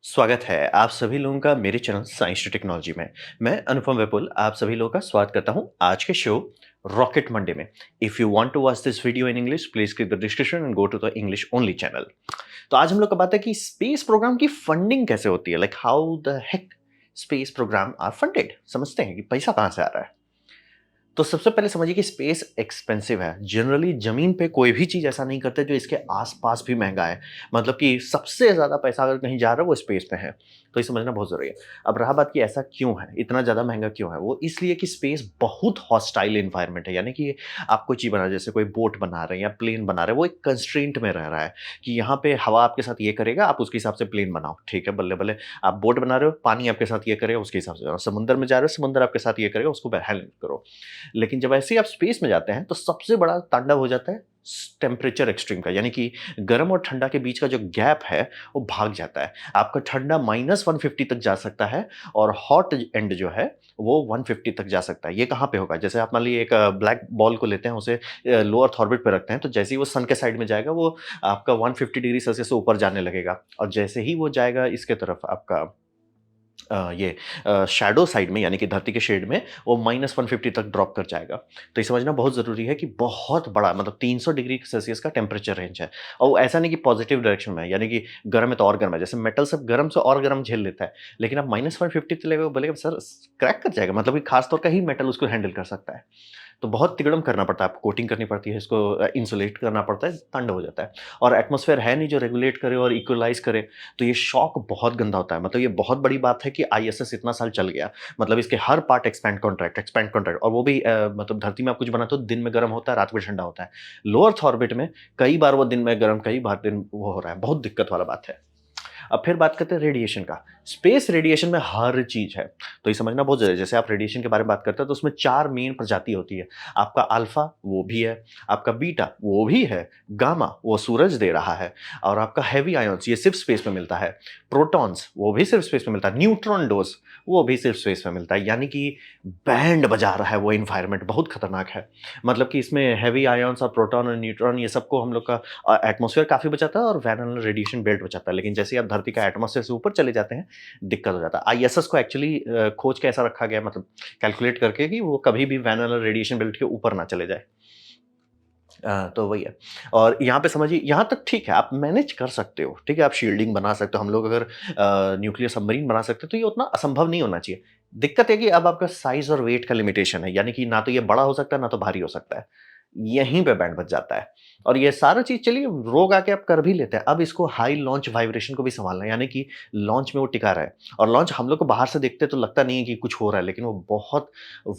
स्वागत है आप सभी लोगों का मेरे चैनल साइंस टू टेक्नोलॉजी में। मैं अनुपम विपुल आप सभी लोगों का स्वागत करता हूं आज के शो रॉकेट मंडे में। If you want to watch this video in English please click the description and go to the English only channel. तो आज हम लोग का बात है कि स्पेस प्रोग्राम की फंडिंग कैसे होती है, like how the heck space program are funded. समझते हैं कि पैसा कहां से आ रहा है। तो सबसे पहले समझिए कि स्पेस एक्सपेंसिव है। जनरली जमीन पे कोई भी चीज ऐसा नहीं करते जो इसके आसपास भी महंगा है। मतलब कि सबसे ज्यादा पैसा अगर कहीं जा रहा है वो स्पेस पे है। तो ये समझना बहुत जरूरी है। अब रहा बात कि ऐसा क्यों है, इतना ज्यादा महंगा क्यों है, वो इसलिए कि स्पेस बहुत हॉस्टाइल इन्वायरमेंट है। यानी कि आप कोई चीज बना रहे हैं, जैसे कोई बोट बना रहे हैं या प्लेन बना रहे हैं, वो एक कंस्ट्रेंट में रह रहा है कि यहाँ पे हवा आपके साथ ये करेगा, आप उसके हिसाब से प्लेन बनाओ। ठीक है, बल्ले बल्ले आप बोट बना रहे हो, पानी आपके साथ ये करेगा, उसके हिसाब से बनाओ। समुद्र में जा रहे हो, समुद्र आपके साथ ये करेगा, उसको हैंडल करो। लेकिन जब ऐसे ही आप स्पेस में जाते हैं तो सबसे बड़ा तांडव हो जाता है टेम्परेचर एक्सट्रीम का। यानी कि गर्म और ठंडा के बीच का जो गैप है वो भाग जाता है। आपका ठंडा -150 तक जा सकता है और हॉट एंड जो है वो 150 तक जा सकता है। ये कहाँ पे होगा, जैसे आप मान लीजिए एक ब्लैक बॉल को लेते हैं, उसे लो अर्थ ऑर्बिट पे रखते हैं, तो जैसे ही वो सन के साइड में जाएगा वो आपका 150 डिग्री सेल्सियस से ऊपर जाने लगेगा। और जैसे ही वो जाएगा इसके तरफ आपका ये शैडो साइड में, यानी कि धरती के शेड में, वो -150 तक ड्रॉप कर जाएगा। तो ये समझना बहुत ज़रूरी है कि बहुत बड़ा मतलब 300 डिग्री सेल्सियस का टेम्परेचर रेंज है। और वो ऐसा नहीं कि पॉजिटिव डायरेक्शन में है, यानी कि गर्म है तो और गर्म है। जैसे मेटल सब गर्म से और गर्म झेल लेता है, लेकिन आप -150 चले गए बोलेगा सर क्रैक कर जाएगा। मतलब कि खास तौर का ही मेटल उसको हैंडल कर सकता है। तो बहुत तिगड़म करना पड़ता है, आपको कोटिंग करनी पड़ती है, इसको इंसुलेट करना पड़ता है, ठंड हो जाता है। और एटमॉस्फेयर है नहीं जो रेगुलेट करे और इक्वलाइज़ करे, तो ये शॉक बहुत गंदा होता है। मतलब ये बहुत बड़ी बात है कि आईएसएस इतना साल चल गया। मतलब इसके हर पार्ट एक्सपैंड कॉन्ट्रैक्ट, और वो भी मतलब धरती में आप कुछ बनाते हो दिन में गर्म होता है, रात में ठंडा होता है। लो अर्थ ऑर्बिट में कई बार वो दिन में गर्म, कई बार दिन वो हो रहा है, बहुत दिक्कत वाला बात है। अब फिर बात करते हैं रेडिएशन का। स्पेस रेडिएशन में हर चीज है, तो ये समझना बहुत जरूरी है। जैसे आप रेडिएशन के बारे में बात करते हैं तो उसमें 4 मेन प्रजाति होती है। आपका अल्फा वो भी है, आपका बीटा वो भी है, गामा वो सूरज दे रहा है, और आपका हैवी आयंस ये सिर्फ स्पेस में मिलता है। प्रोटॉन्स वो भी सिर्फ स्पेस में मिलता है। न्यूट्रॉन डोज वो भी सिर्फ स्पेस में मिलता है। यानी कि बैंड बजा रहा है वो इन्वायरमेंट, बहुत खतरनाक है। मतलब कि इसमें हैवी आयंस और प्रोटॉन और न्यूट्रॉन ये सबको हम लोग का एटमॉस्फेयर काफ़ी बचाता है और वैनल रेडिएशन बेल्ट बचाता है। लेकिन जैसे ही आप धरती का एटमॉस्फेयर से ऊपर चले जाते हैं, दिक्कत हो जाता है। आईएसएस को एक्चुअली खोज के ऐसा रखा गया, मतलब कैलकुलेट करके, कि वो कभी भी वैनल रेडिएशन बेल्ट के ऊपर ना चले जाए। तो वही है। और यहाँ पे समझिए, यहाँ तक ठीक है, आप मैनेज कर सकते हो, ठीक है, आप शील्डिंग बना सकते हो। हम लोग अगर न्यूक्लियर सबमरीन बना सकते हैं तो ये उतना असंभव नहीं होना चाहिए। दिक्कत है कि अब आपका साइज़ और वेट का लिमिटेशन है, यानी कि ना तो ये बड़ा हो सकता है, ना तो भारी हो सकता है। यहीं पे बैंड बज जाता है। और ये सारा चीज़ चलिए रोग आके आप कर भी लेते हैं। अब इसको हाई लॉन्च वाइब्रेशन को भी सँभालना है, यानी कि लॉन्च में वो टिका रहे। और लॉन्च हम लोग को बाहर से देखते तो लगता नहीं है कि कुछ हो रहा है, लेकिन वो बहुत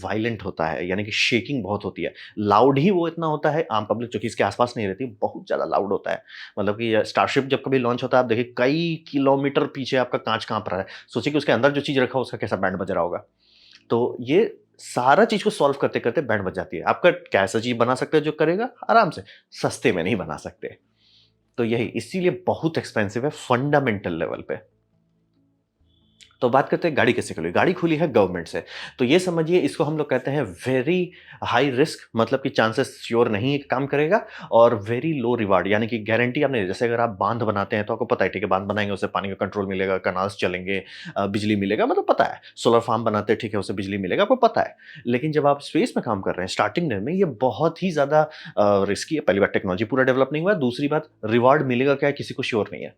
वायलेंट होता है, यानी कि शेकिंग बहुत होती है। लाउड ही वो इतना होता है, आम पब्लिक जो कि इसके आस-पास नहीं रहती, बहुत ज़्यादा लाउड होता है। मतलब कि स्टारशिप जब कभी लॉन्च होता है, आप देखिए कई किलोमीटर पीछे आपका काँच काँप रहा है। सोचिए कि उसके अंदर जो चीज़ रखा हो उसका कैसा बैंड बज रहा होगा। तो ये सारा चीज़ को सॉल्व करते-करते बैंड बज जाती है। आपका क्या ऐसा चीज़ बना सकते हैं जो करेगा आराम से, सस्ते में नहीं बना सकते। तो यही इसीलिए बहुत एक्सपेंसिव है फंडामेंटल लेवल पे। तो बात करते हैं गाड़ी कैसे खुली। गाड़ी खुली है गवर्नमेंट से। तो ये समझिए, इसको हम लोग कहते हैं वेरी हाई रिस्क, मतलब कि चांसेस श्योर नहीं है कि काम करेगा, और वेरी लो रिवार्ड, यानी कि गारंटी आपने, जैसे अगर आप बांध बनाते हैं तो आपको पता है, ठीक है, बांध बनाएंगे उससे पानी का कंट्रोल मिलेगा, कनाल्स चलेंगे, बिजली मिलेगा, मतलब पता है। सोलर फार्म बनाते हैं, ठीक है, उससे बिजली मिलेगा, आपको पता है। लेकिन जब आप स्पेस में काम कर रहे हैं स्टार्टिंग में ये बहुत ही ज्यादा रिस्की है। पहली बात, टेक्नोलॉजी पूरा डेवलप नहीं हुआ है। दूसरी बात, रिवार्ड मिलेगा क्या किसी को श्योर नहीं है।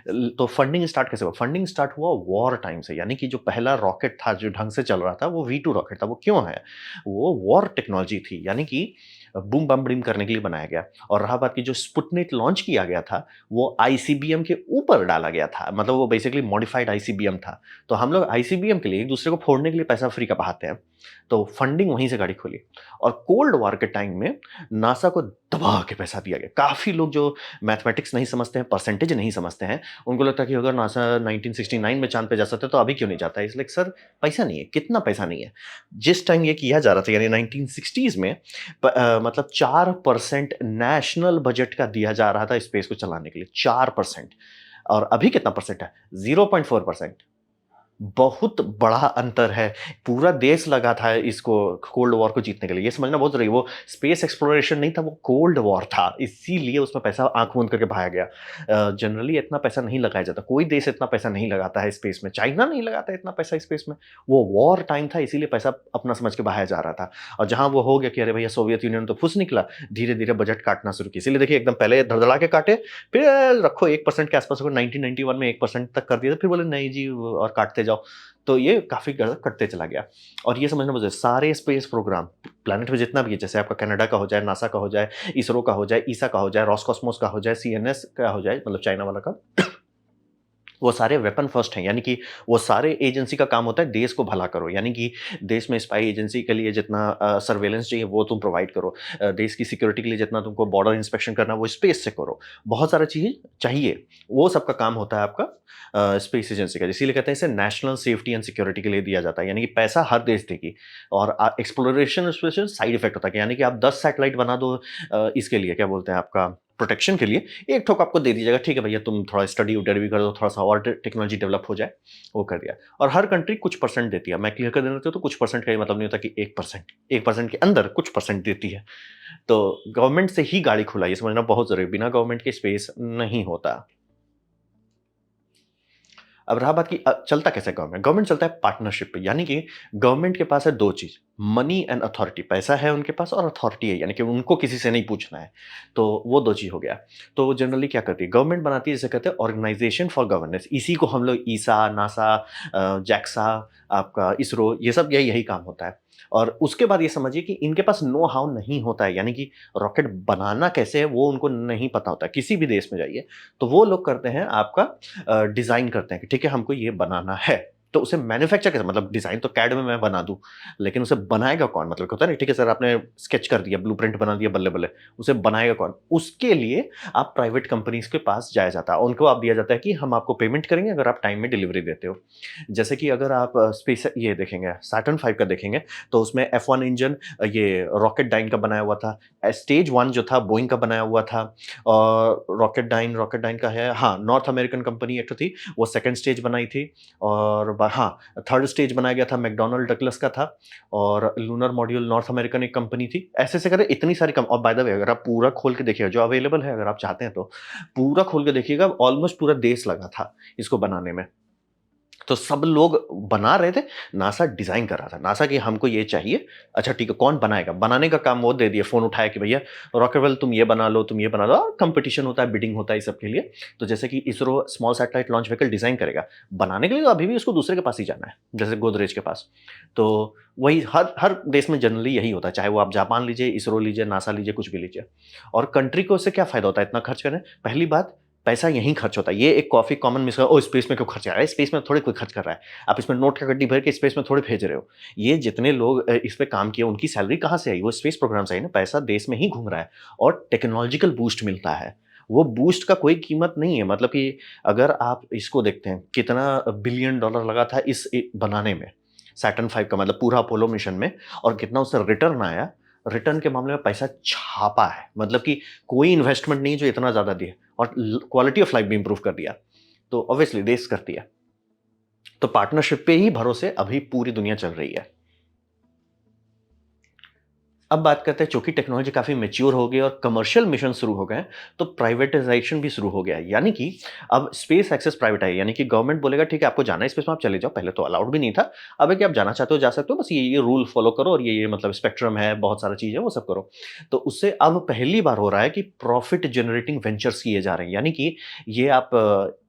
तो फंडिंग स्टार्ट कैसे हुआ? फंडिंग स्टार्ट हुआ वॉर टाइम से। यानी कि जो पहला रॉकेट था जो ढंग से चल रहा था वो V2 रॉकेट था। वो क्यों है? वो वॉर टेक्नोलॉजी थी, यानी कि बूम बम ब्रीम करने के लिए बनाया गया। और रहा बात की, जो स्पुतनिक लॉन्च किया गया था वो आईसीबीएम के ऊपर डाला गया था। मतलब वो बेसिकली मॉडिफाइड आईसीबीएम था। तो हम लोग आईसीबीएम के लिए एक दूसरे को फोड़ने के लिए पैसा फ्री का बहाते हैं। तो फंडिंग वहीं से गाड़ी खुली। और कोल्ड वॉर के टाइम में नासा को दबा के पैसा दिया गया। काफी लोग जो मैथमेटिक्स नहीं समझते हैं, परसेंटेज नहीं समझते हैं, उनको लगता है कि अगर नासा 1969 में चांद पे जा सकता है तो अभी क्यों नहीं जाता है। इसलिए सर पैसा नहीं है। कितना पैसा नहीं है? जिस टाइम ये किया जा रहा था, यानी 1960s में मतलब 4% नेशनल बजट का दिया जा रहा था स्पेस को चलाने के लिए, 4%। और अभी कितना परसेंट है? 0.4%। बहुत बड़ा अंतर है। पूरा देश लगा था इसको कोल्ड वॉर को जीतने के लिए। ये समझना बहुत ज़रूरी है, वो स्पेस एक्सप्लोरेशन नहीं था, वो कोल्ड वॉर था। इसीलिए उसमें पैसा आँख मूंद करके बहाया गया। जनरली इतना पैसा नहीं लगाया जाता। कोई देश इतना पैसा नहीं लगाता है स्पेस में। चाइना नहीं लगाता है इतना पैसा स्पेस में। वो वॉर टाइम था, इसीलिए पैसा अपना समझ के बहाया जा रहा था। और जहाँ वो हो गया कि अरे भैया सोवियत यूनियन तो फुस निकला, धीरे-धीरे बजट काटना शुरू किया। इसीलिए देखिए एकदम पहले धड़धड़ा के काटे, फिर रखो 1% के आसपास, 1991 में 1% तक कर दिया था, फिर बोले नहीं जी और काटते जाओ। तो ये काफ़ी ज़्यादा कटते चला गया। और ये समझना मुझे सारे स्पेस प्रोग्राम प्लैनेट में जितना भी है, जैसे आपका कनाडा का हो जाए, नासा का हो जाए, इसरो का हो जाए, ईसा का हो जाए, रॉसकॉस्मोस का हो जाए, सीएनएस का हो जाए, मतलब चाइना वाला का, वो सारे वेपन फर्स्ट हैं। यानी कि वो सारे एजेंसी का काम होता है देश को भला करो। यानी कि देश में स्पाई एजेंसी के लिए जितना सर्वेलेंस चाहिए वो तुम प्रोवाइड करो। देश की सिक्योरिटी के लिए जितना तुमको बॉर्डर इंस्पेक्शन करना वो स्पेस से करो। बहुत सारा चीज़ चाहिए, वो सबका काम होता है आपका स्पेस एजेंसी का। इसीलिए कहते हैं इसे नेशनल सेफ्टी एंड सिक्योरिटी के लिए दिया जाता है। यानी कि पैसा हर देश देगी। और एक्सप्लोरेशन स्पेशल साइड इफेक्ट होता है कि यानी कि आप 10 सैटेलाइट बना दो इसके लिए क्या बोलते हैं आपका प्रोटेक्शन के लिए, एक ठोक आपको दे दीजिएगा, ठीक है भैया तुम थोड़ा स्टडी उडडी भी कर दो, थोड़ा सा और टेक्नोलॉजी डेवलप हो जाए, वो कर दिया। और हर कंट्री कुछ परसेंट देती है। मैं क्लियर कर देना चाहता हूँ, तो कुछ परसेंट का ये मतलब नहीं होता कि 1%, 1% के अंदर कुछ परसेंट देती है। तो गवर्नमेंट से ही गाड़ी खुला, ये समझना बहुत जरूरी है। बिना गवर्नमेंट के स्पेस नहीं होता। अब रहा बात कि चलता कैसे गवर्नमेंट? गवर्नमेंट चलता है पार्टनरशिप पे। यानी कि गवर्नमेंट के पास है 2 चीज़, मनी एंड अथॉरिटी। पैसा है उनके पास और अथॉरिटी है, यानी कि उनको किसी से नहीं पूछना है। तो वो 2 चीज़ हो गया। तो जनरली क्या करती है गवर्नमेंट? बनाती है जिसे कहते हैं ऑर्गेनाइजेशन फॉर गवर्नेंस। इसी को हम लोग ईसा, नासा, जैक्सा, आपका इसरो, ये सब यही यही काम होता है। और उसके बाद ये समझिए कि इनके पास नो हाउ नहीं होता है। यानी कि रॉकेट बनाना कैसे है वो उनको नहीं पता होता है। किसी भी देश में जाइए तो वो लोग करते हैं आपका डिज़ाइन करते हैं कि ठीक है हमको ये बनाना है। तो उसे मैन्युफैक्चर कैसे? मतलब डिज़ाइन तो कैड में मैं बना दूँ, लेकिन उसे बनाएगा कौन? मतलब होता है ना, ठीक है सर आपने स्केच कर दिया, ब्लूप्रिंट बना दिया, बल्ले-बल्ले, उसे बनाएगा कौन? उसके लिए आप प्राइवेट कंपनीज़ के पास जाया जाता है। उनको आप दिया जाता है कि हम आपको पेमेंट करेंगे अगर आप टाइम में डिलीवरी देते हो। जैसे कि अगर आप स्पेस ये देखेंगे, सैटर्न 5 का देखेंगे, तो उसमें F1 इंजन ये रॉकेटडाइन का बनाया हुआ था। स्टेज 1 जो था बोइंग का बनाया हुआ था। और रॉकेटडाइन का है, हाँ, नॉर्थ अमेरिकन कंपनी एक तो थी, वो सेकंड स्टेज बनाई थी। और हाँ, थर्ड स्टेज बनाया गया था, मैकडॉनल्ड डगलस का था। और लूनर मॉड्यूल नॉर्थ अमेरिकन एक कंपनी थी। ऐसे-ऐसे करके इतनी सारी और बाय द वे अगर आप पूरा खोल के देखिएगा, जो अवेलेबल है अगर आप चाहते हैं तो, पूरा खोल के देखिएगा, ऑलमोस्ट पूरा देश लगा था इसको बनाने में। तो सब लोग बना रहे थे, नासा डिज़ाइन कर रहा था। नासा कि हमको ये चाहिए, अच्छा ठीक है, कौन बनाएगा? बनाने का काम वो दे दिए, फ़ोन उठाया कि भैया रॉकेटवेल तुम ये बना लो, तुम ये बना लो, और कॉम्पिटिशन होता है, बिडिंग होता है इस सब के लिए। तो जैसे कि ISRO small satellite launch vehicle design करेगा, बनाने के लिए तो अभी भी उसको दूसरे के पास ही जाना है, जैसे गोदरेज के पास। तो वही हर हर देश में जनरली यही होता है, चाहे वो आप जापान लीजिए, इसरो लीजिए, नासा लीजिए, कुछ भी लीजिए। और कंट्री को इससे क्या फ़ायदा होता है इतना खर्च करें? पहली बात, पैसा यहीं खर्च होता है। ये एक कॉफ़ी कॉमन मिस ओ स्पेस में क्यों खर्च कर रहा है? स्पेस में थोड़ी कोई खर्च कर रहा है। आप इसमें नोट का गड्डी भर के स्पेस में थोड़ी भेज रहे हो। ये जितने लोग इस पे काम किए उनकी सैलरी कहाँ से आई? वो स्पेस प्रोग्राम से आई ना, पैसा देश में ही घूम रहा है और टेक्नोलॉजिकल बूस्ट मिलता है। वो बूस्ट का कोई कीमत नहीं है, मतलब कि अगर आप इसको देखते हैं कितना बिलियन डॉलर लगा था इस बनाने में, सैटर्न 5 का मतलब पूरा अपोलो मिशन में, और कितना उससे रिटर्न आया। रिटर्न के मामले में पैसा छापा है, मतलब कि कोई इन्वेस्टमेंट नहीं जो इतना ज़्यादा दिए और क्वालिटी ऑफ लाइफ भी इंप्रूव कर दिया। तो ऑब्वियसली देश करती है। तो पार्टनरशिप पे ही भरोसे अभी पूरी दुनिया चल रही है। अब बात करते हैं, चूंकि टेक्नोलॉजी काफ़ी मैच्योर हो गई और कमर्शियल मिशन शुरू हो गए, तो प्राइवेटाइजेशन भी शुरू हो गया है। यानी कि अब स्पेस एक्सेस प्राइवेट है, यानी कि गवर्नमेंट बोलेगा ठीक है आपको जाना है स्पेस में, आप चले जाओ। पहले तो अलाउड भी नहीं था, अब है कि आप जाना चाहते हो जा सकते हो, बस ये रूल फॉलो करो और ये मतलब स्पेक्ट्रम है, बहुत सारा चीज़ है, वो सब करो। तो उससे अब पहली बार हो रहा है कि प्रॉफिट जनरेटिंग वेंचर्स किए जा रहे हैं। यानी कि ये आप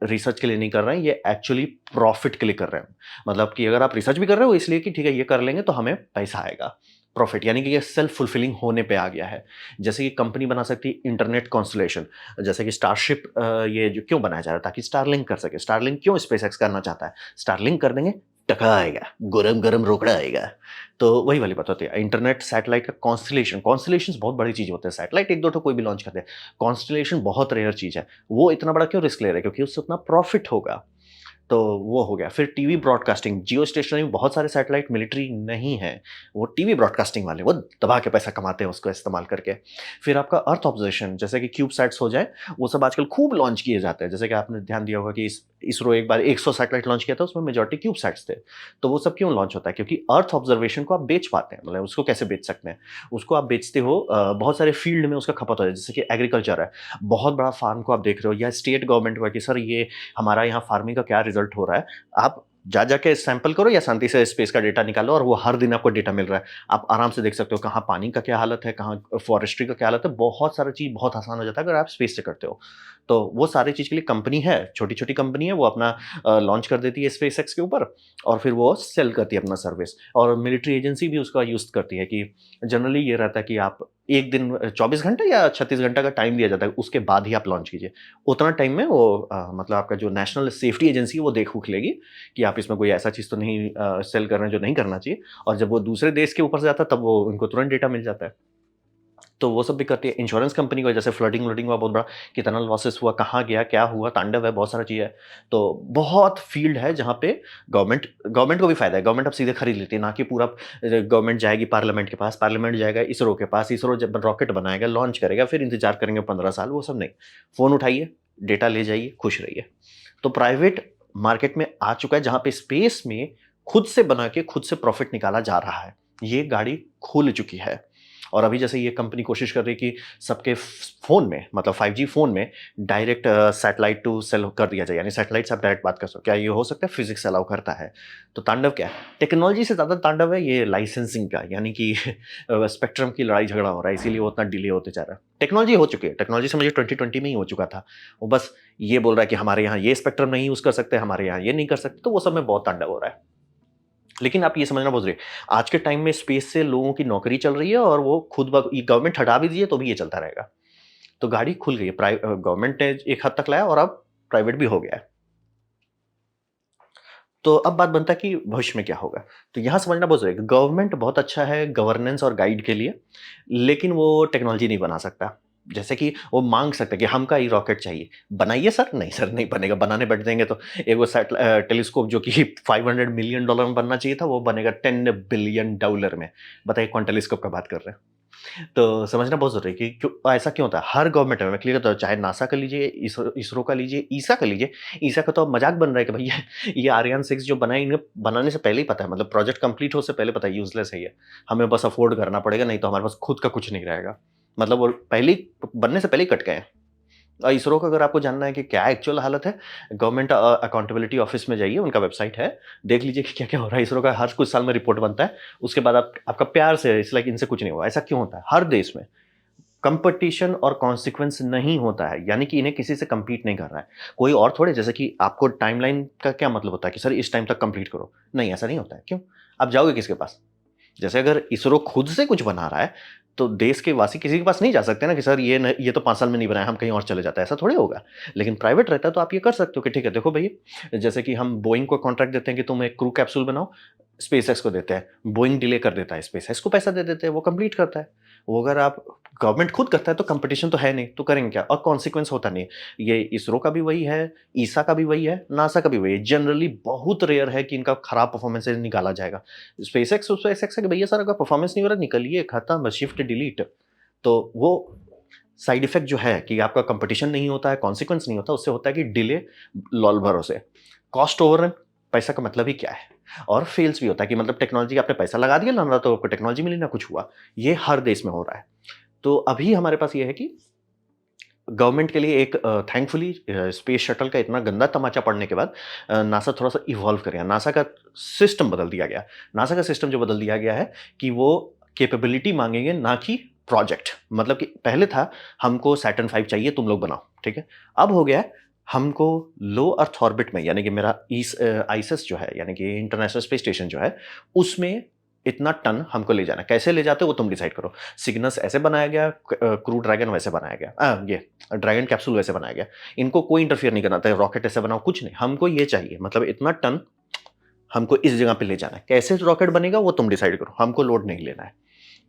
रिसर्च के लिए नहीं कर रहे हैं, ये एक्चुअली प्रॉफिट के लिए कर रहे हैं। मतलब कि अगर आप रिसर्च भी कर रहे हो इसलिए कि ठीक है ये कर लेंगे तो हमें पैसा आएगा, प्रॉफिट, यानी कि ये सेल्फ फुलफिलिंग होने पे आ गया है। जैसे कि कंपनी बना सकती है इंटरनेट कॉन्स्टलेशन, जैसे कि स्टारशिप, ये जो क्यों बनाया जा रहा है ताकि स्टारलिंक कर सके। स्टारलिंक क्यों स्पेसएक्स करना चाहता है? स्टारलिंक कर देंगे, टका आएगा, गरम-गरम रोकड़ा आएगा। तो वही वाली बात होती है। इंटरनेट सैटेलाइट का कॉन्स्टलेशन, कॉन्स्टलेशंस बहुत बड़ी चीज़ होते हैं। सैटेलाइट 1-2 ठो कोई भी लॉन्च कर दे। कॉन्स्टलेशन बहुत रेयर चीज़ है। वो इतना बड़ा क्यों रिस्क ले रहा है? क्योंकि उससे उतना प्रॉफिट होगा। तो वो हो गया। फिर टीवी ब्रॉडकास्टिंग, जियो स्टेशनरी में बहुत सारे सैटेलाइट मिलिट्री नहीं हैं, वो टीवी ब्रॉडकास्टिंग वाले, वो दबा के पैसा कमाते हैं उसको इस्तेमाल करके। फिर आपका अर्थ ऑब्जर्वेशन, जैसे कि क्यूबसैट्स हो जाए, वो सब आजकल खूब लॉन्च किए जाते हैं। जैसे कि आपने ध्यान दिया होगा कि इसरो एक बार 100 सैटेलाइट लॉन्च किया था, उसमें मेजॉरिटी क्यूबसैट्स थे। तो वो सब क्यों लॉन्च होता है? क्योंकि अर्थ ऑब्जर्वेशन को आप बेच पाते हैं, मतलब उसको कैसे बेच सकते हैं? उसको आप बेचते हो बहुत सारे फील्ड में उसका खपत हो जाए, जैसे कि एग्रीकल्चर है, बहुत बड़ा फार्म को आप देख रहे हो, या स्टेट गवर्नमेंट हुआ कि सर ये हमारा यहाँ फार्मिंग का क्या रिजल्ट हो रहा है, आप जा जाके सैंपल करो या शांति से स्पेस का डेटा निकालो, और वो हर दिन आपको डेटा मिल रहा है। आप आराम से देख सकते हो कहाँ पानी का क्या हालत है, कहाँ फॉरेस्ट्री का क्या हालत है। बहुत सारा चीज़ बहुत आसान हो जाता है अगर आप स्पेस से करते हो। तो वो सारी चीज़ के लिए कंपनी है, छोटी-छोटी कंपनी है, वो अपना लॉन्च कर देती है स्पेसएक्स के ऊपर, और फिर वो सेल करती है अपना सर्विस। और मिलिट्री एजेंसी भी उसका यूज़ करती है कि जनरली ये रहता है कि आप 1 दिन 24 घंटे या 36 घंटे का टाइम दिया जाता है, उसके बाद ही आप लॉन्च कीजिए। उतना टाइम में वो मतलब आपका जो नेशनल सेफ्टी एजेंसी है वो देख-ऊख लेगी कि आप इसमें कोई ऐसा चीज़ तो नहीं सेल कर रहे हैं जो नहीं करना चाहिए, और जब वो दूसरे देश के ऊपर से जाता है तब वो उनको तुरंत डेटा मिल जाता है। तो वो सब भी करती है। इंश्योरेंस कंपनी को जैसे फ्लडिंग-वलडिंग हुआ बहुत बड़ा, कितना लॉसेस हुआ, कहाँ गया, क्या हुआ, तांडव है, बहुत सारा चीज़ है। तो बहुत फील्ड है जहाँ पे गवर्नमेंट को भी फ़ायदा है। गवर्नमेंट अब सीधे खरीद लेती है, ना कि पूरा गवर्नमेंट जाएगी पार्लियामेंट के पास, पार्लियामेंट जाएगा इसरो के पास, इसरो जब रॉकेट बनाएगा, लॉन्च करेगा, फिर इंतज़ार करेंगे 15 साल, वो सब नहीं। फ़ोन उठाइए, डेटा ले जाइए, खुश रहिए। तो प्राइवेट मार्केट में आ चुका है जहाँ पे स्पेस में खुद से बना के खुद से प्रॉफ़िट निकाला जा रहा है। ये गाड़ी खुल चुकी है। और अभी जैसे ये कंपनी कोशिश कर रही है कि सबके फ़ोन में, मतलब 5G फ़ोन में डायरेक्ट सैटेलाइट टू सेल कर दिया जाए, यानी सैटेलाइट से आप डायरेक्ट बात कर सको। क्या ये हो सकता है? फिज़िक्स अलाउ करता है। तो तांडव क्या है? टेक्नोलॉजी से ज़्यादा तांडव है ये लाइसेंसिंग का, यानी कि स्पेक्ट्रम की लड़ाई झगड़ा हो रहा है, इसीलिए वो उतना डिले होते जा रहा है। टेक्नोलॉजी हो चुकी है, टेक्नोलॉजी समझिए 2020 में ही हो चुका था। वो बस ये बोल रहा है कि हमारे यहाँ ये स्पेक्ट्रम नहीं यूज़ कर सकते, हमारे यहाँ ये नहीं कर सकते, तो वो सब में बहुत तांडव हो रहा है। लेकिन आप ये समझना बहुत ज़रूरी है, आज के टाइम में स्पेस से लोगों की नौकरी चल रही है, और वो खुद ब ये गवर्नमेंट हटा भी दीजिए तो भी ये चलता रहेगा। तो गाड़ी खुल गई है, गवर्नमेंट ने एक हद तक लाया, और अब प्राइवेट भी हो गया है। तो अब बात बनता है कि भविष्य में क्या होगा? तो यहाँ समझना बहुत ज़रूरी है, गवर्नमेंट बहुत अच्छा है गवर्नेंस और गाइड के लिए, लेकिन वो टेक्नोलॉजी नहीं बना सकता। जैसे कि वो माँग सकता है कि हमको ये रॉकेट चाहिए, बनाइए सर, नहीं सर नहीं बनेगा, बनाने बैठ जाएँगे तो एक वो टेलीस्कोप जो कि $500 मिलियन में बनना चाहिए था, वो बनेगा $10 बिलियन में। बताइए कौन टेलीस्कोप का बात कर रहे हैं? तो समझना बहुत ज़रूरी है कि क्यों ऐसा क्यों होता है? हर गवर्नमेंट में मैं क्लियर करता हूँ, चाहे नासा का लीजिए, इसरो का लीजिए, ईसा का लीजिए। ईसा का तो अब मज़ाक बन रहा है कि भैया ये आर्यन 6 जो बना है, इन्हें बनाने से पहले ही पता है, मतलब प्रोजेक्ट कंप्लीट हो से पहले पता है यूज़लेस है ये। हमें बस अफ़ोर्ड करना पड़ेगा, नहीं तो हमारे पास खुद का कुछ नहीं रहेगा। मतलब वो पहले ही बनने से पहले ही कट गए हैं। इसरो का अगर आपको जानना है कि क्या एक्चुअल हालत है, गवर्नमेंट अकाउंटेबिलिटी ऑफिस में जाइए, उनका वेबसाइट है, देख लीजिए कि क्या-क्या हो रहा है। इसरो का हर कुछ साल में रिपोर्ट बनता है, उसके बाद आप आपका प्यार से इट्स लाइक इनसे कुछ नहीं हुआ। ऐसा क्यों होता है? हर देश में कंपटीशन और कॉन्सिक्वेंस नहीं होता है, यानी कि इन्हें किसी से कम्पीट नहीं करना है। कोई और थोड़े, जैसे कि आपको टाइमलाइन का क्या मतलब होता है कि सर इस टाइम तक कंप्लीट करो। नहीं, ऐसा नहीं होता है। क्यों? आप जाओगे किसके पास? जैसे अगर इसरो खुद से कुछ बना रहा है, तो देश के वासी किसी के पास नहीं जा सकते ना कि सर ये तो 5 साल में नहीं बनाया, हम कहीं और चले जाते हैं, ऐसा थोड़ी होगा। लेकिन प्राइवेट रहता है तो आप ये कर सकते हो कि ठीक है, देखो भई, जैसे कि हम बोइंग को कॉन्ट्रैक्ट देते हैं कि तुम एक क्रू कैप्सूल बनाओ, स्पेसएक्स को देते हैं। बोइंग डिले कर देता है, स्पेसएक्स को पैसा दे देते हैं, वो कंप्लीट करता है। वो अगर आप गवर्नमेंट खुद करता है तो कॉम्पिटिशन तो है नहीं, तो करेंगे क्या? और कॉन्सिक्वेंस होता नहीं है। ये इसरो का भी वही है, ईसा का भी वही है, नासा का भी वही है। जनरली बहुत रेयर है कि इनका खराब परफॉर्मेंस निकाला जाएगा। स्पेसएक्स है कि भैया सर अगर परफॉर्मेंस नहीं हो रहा, निकलिए, खत्म, शिफ्ट डिलीट। तो वो साइड इफेक्ट जो है कि आपका कंपटीशन नहीं होता है, कॉन्सिक्वेंस नहीं होता, उससे होता है कि डिले, लॉल भरोसे, कॉस्ट ओवररन, पैसा का मतलब ही क्या है? और फेल्स भी होता है कि मतलब टेक्नोलॉजी आपने पैसा लगा दिया ना तो आपको टेक्नोलॉजी मिली ना कुछ हुआ। ये हर देश में हो रहा है। तो अभी हमारे पास ये है कि गवर्नमेंट के लिए एक थैंकफुली स्पेस शटल का इतना गंदा तमाचा पड़ने के बाद नासा थोड़ा-सा इवॉल्व कर गया। नासा का सिस्टम बदल दिया गया। नासा का सिस्टम जो बदल दिया गया है कि वो कैपेबिलिटी माँगेंगे, ना कि प्रोजेक्ट। मतलब कि पहले था हमको सैटर्न 5 चाहिए, तुम लोग बनाओ, ठीक है? अब हो गया है हमको लो अर्थ ऑर्बिट में, यानी कि मेरा आईएसएस जो है, यानी कि इंटरनेशनल स्पेस स्टेशन जो है, उसमें इतना टन हमको ले जाना है। कैसे ले जाते हो वो तुम डिसाइड करो। सिग्नस ऐसे बनाया गया, क्रू ड्रैगन वैसे बनाया गया, ये ड्रैगन कैप्सूल वैसे बनाया गया। इनको कोई इंटरफियर नहीं करना था, रॉकेट ऐसे बनाओ, कुछ नहीं। हमको ये चाहिए, मतलब इतना टन हमको इस जगह पे ले जाना है। कैसे रॉकेट बनेगा वो तुम डिसाइड करो, हमको लोड नहीं लेना है।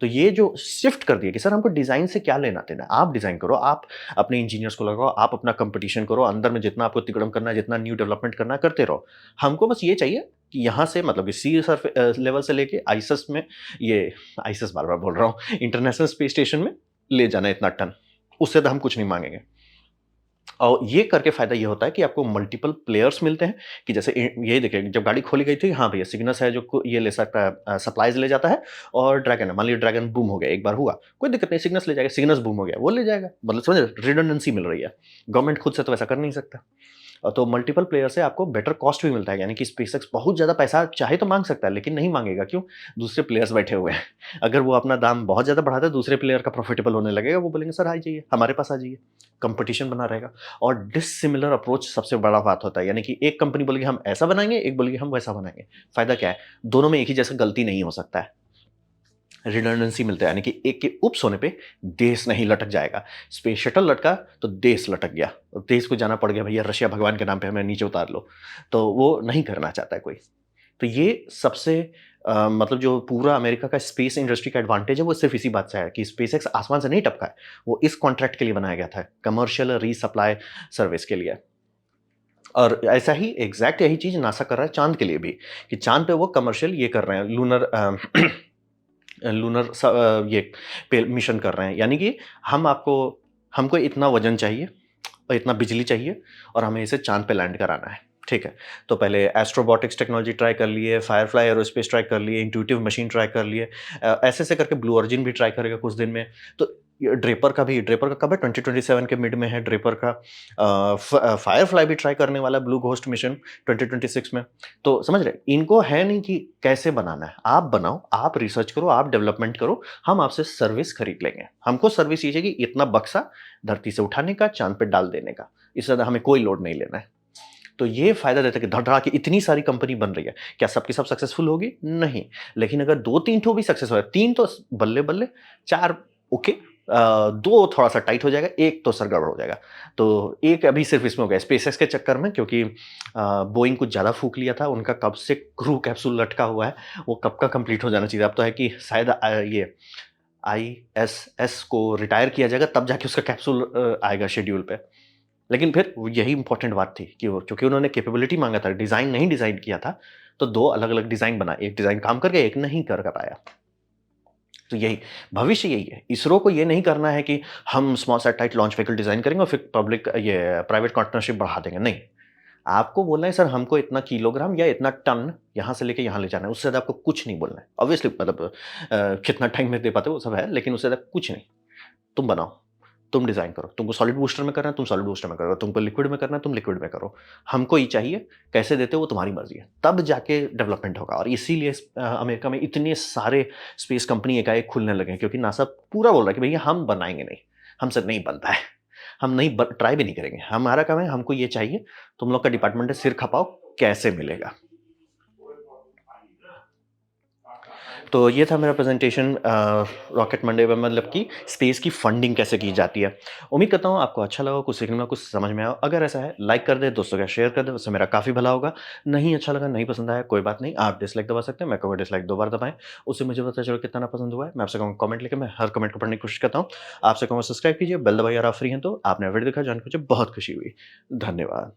तो ये जो शिफ्ट कर दिया कि सर हमको डिज़ाइन से क्या लेना-देना है, आप डिज़ाइन करो, आप अपने इंजीनियर्स को लगाओ, आप अपना कॉम्पिटिशन करो, अंदर में जितना आपको तिकड़म करना है, जितना न्यू डेवलपमेंट करना है, करते रहो। हमको बस ये चाहिए कि यहाँ से मतलब कि लेवल से लेके आईएसएस में ये आईएसएस बार-बार बोल रहा हूँ, इंटरनेशनल स्पेस स्टेशन में ले जाना है इतना टन, उससे तो हम कुछ नहीं माँगेंगे। और ये करके फ़ायदा ये होता है कि आपको मल्टीपल प्लेयर्स मिलते हैं कि जैसे ये देखिए जब गाड़ी खोली गई थी, हाँ भैया सिग्नस है जो को ये ले सकता है सप्लाइज़ ले जाता है और ड्रैगन है, मान लीजिए ड्रैगन बूम हो गया, एक बार हुआ, कोई दिक्कत नहीं सिग्नस ले जाएगा, सिग्नस बूम हो गया, वो ले जाएगा। मतलब समझ रहे? रिडंडेंसी मिल रही है। गवर्नमेंट खुद से तो वैसा कर नहीं सकता। तो मल्टीपल प्लेयर से आपको बेटर कॉस्ट भी मिलता है, यानी कि स्पेसएक्स बहुत ज़्यादा पैसा चाहे तो माँग सकता है, लेकिन नहीं माँगेगा, क्यों? दूसरे प्लेयर्स बैठे हुए हैं। अगर वो अपना दाम बहुत ज़्यादा बढ़ाता है, दूसरे प्लेयर का प्रॉफिटेबल होने लगेगा, वो बोलेंगे, "सर आ जाइए, हमारे पास आ जाइए।" कॉम्पिटिशन बना रहेगा और डिसिमिलर अप्रोच सबसे बड़ा बात होता है, यानी कि एक कंपनी बोलेगी, "हम ऐसा बनाएँगे," एक बोलेगी, "हम वैसा बनाएँगे।" फ़ायदा क्या है? दोनों में एक ही जैसा गलती नहीं हो सकता है। रिडंडेंसी मिलता है, यानी कि एक के ऊप्स होने पे देश नहीं लटक जाएगा। स्पेस शटल लटका तो देश लटक गया। और देश को जाना पड़ गया, भैया रशिया भगवान के नाम पे हमें नीचे उतार लो। तो वो नहीं करना चाहता है कोई। तो ये सबसे मतलब जो पूरा अमेरिका का स्पेस इंडस्ट्री का एडवांटेज है वो सिर्फ़ इसी बात से है कि स्पेसएक्स आसमान से नहीं टपका है। वो इस कॉन्ट्रैक्ट के लिए बनाया गया था, कमर्शियल रीसप्लाई सर्विस के लिए। और ऐसा ही एग्ज़ैक्ट यही चीज़ नासा कर रहा है चाँद के लिए भी, कि चाँद पे वो कमर्शियल ये कर रहे हैं लूनर ये पे मिशन कर रहे हैं, यानी कि हम आपको हमको इतना वज़न चाहिए और इतना बिजली चाहिए और हमें इसे चाँद पे लैंड कराना है, ठीक है? तो पहले एस्ट्रोबॉटिक्स टेक्नोलॉजी ट्राई कर लिए, फायरफ्लाई एरोस्पेस ट्राई कर लिए, इंट्यूटिव मशीन ट्राई कर लिए, ऐसे-ऐसे करके ब्लू ओरिजिन भी ट्राई करेगा कुछ दिन में। तो ये ड्रेपर का कब है? 2027 के मिड में है ड्रेपर का। फायरफ्लाई भी ट्राई करने वाला है, ब्लू घोस्ट मिशन 2026 में। तो समझ रहे हैं? इनको है नहीं कि कैसे बनाना है, आप बनाओ, आप रिसर्च करो, आप डेवलपमेंट करो, हम आपसे सर्विस खरीद लेंगे। हमको सर्विस ये चाहिए कि इतना बक्सा धरती से उठाने का, चाँद पे डाल देने का, इससे ज़्यादा हमें कोई लोड नहीं लेना है। तो ये फ़ायदा देता है कि धड़-धड़ा के इतनी सारी कंपनी बन रही है। क्या सब की सब सक्सेसफुल होगी? नहीं। लेकिन अगर 2-3 ठो भी सक्सेस हो रहा है, 3 तो बल्ले-बल्ले, 4 ओके, 2 थोड़ा-सा टाइट हो जाएगा, 1 तो सर गड़बड़ हो जाएगा। तो एक अभी सिर्फ़ इसमें हो गया स्पेसएक्स के चक्कर में, क्योंकि बोइंग कुछ ज़्यादा फूँक लिया था, उनका कब से क्रू कैप्सूल लटका हुआ है, वो कब का कंप्लीट हो जाना चाहिए। अब तो है कि शायद ये आईएसएस को रिटायर किया जाएगा, तब जाके उसका कैप्सूल आएगा शेड्यूल पे। लेकिन फिर वो यही इम्पोर्टेंट बात थी कि वो चूँकि उन्होंने कैपेबिलिटी माँगा था, डिज़ाइन नहीं डिज़ाइन किया था, तो 2 अलग-अलग डिज़ाइन बनाए। एक डिज़ाइन काम कर गया, एक नहीं कर पाया। तो यही भविष्य यही है। इसरो को ये नहीं करना है कि हम small satellite launch vehicle design करेंगे और फिर पब्लिक ये प्राइवेट पार्टनरशिप बढ़ा देंगे, नहीं। आपको बोलना है, सर हमको इतना किलोग्राम या इतना टन यहाँ से लेके यहाँ ले जाना है, उससे ज़्यादा आपको कुछ नहीं बोलना है। ऑब्वियसली मतलब कितना टाइम में दे पाते हो वो सब है, लेकिन उससे ज़्यादा कुछ नहीं। तुम बनाओ, तुम डिज़ाइन करो। तुमको सॉलिड बूस्टर में करना है, तुम सॉलिड बूस्टर में करो। तुमको लिक्विड में करना है, तुम लिक्विड में करो। हमको ये चाहिए, कैसे देते हो वो तुम्हारी मर्ज़ी है। तब जाके डेवलपमेंट होगा और इसीलिए अमेरिका में इतने सारे स्पेस कंपनी एकाएक खुलने लगे हैं, क्योंकि नासा पूरा बोल रहा है कि भैया हम बनाएँगे नहीं, हमसे नहीं बनता है। हम नहीं ब ट्राई भी नहीं करेंगे। हमारा काम है, हमको ये चाहिए, तुम लोग का डिपार्टमेंट है, सिर खपाओ, कैसे मिलेगा? तो ये था मेरा प्रेज़ेंटेशन रॉकेट मंडे में, मतलब कि स्पेस की फंडिंग कैसे की जाती है। उम्मीद करता हूँ आपको अच्छा लगा, कुछ सीखने में, कुछ समझ में आया हो। अगर ऐसा है, लाइक कर दें, दोस्तों के साथ शेयर कर दें, उससे मेरा काफ़ी भला होगा। नहीं अच्छा लगा, नहीं पसंद आया, कोई बात नहीं, आप डिसलाइक दबा सकते हैं। मैं कहूँगा डिसलाइक 2 बार दबाएँ, उससे मुझे पता चले कितना नापसंद हुआ है। मैं आपसे कहूँगा कमेंट लिखें, मैं हर कमेंट को पढ़ने की कोशिश करता हूँ। आपसे कहूँगा सब्सक्राइब कीजिए, बेल दबाइए, अगर आप फ्री हैं तो। आपने वीडियो देखा, जान के मुझे बहुत खुशी हुई। धन्यवाद।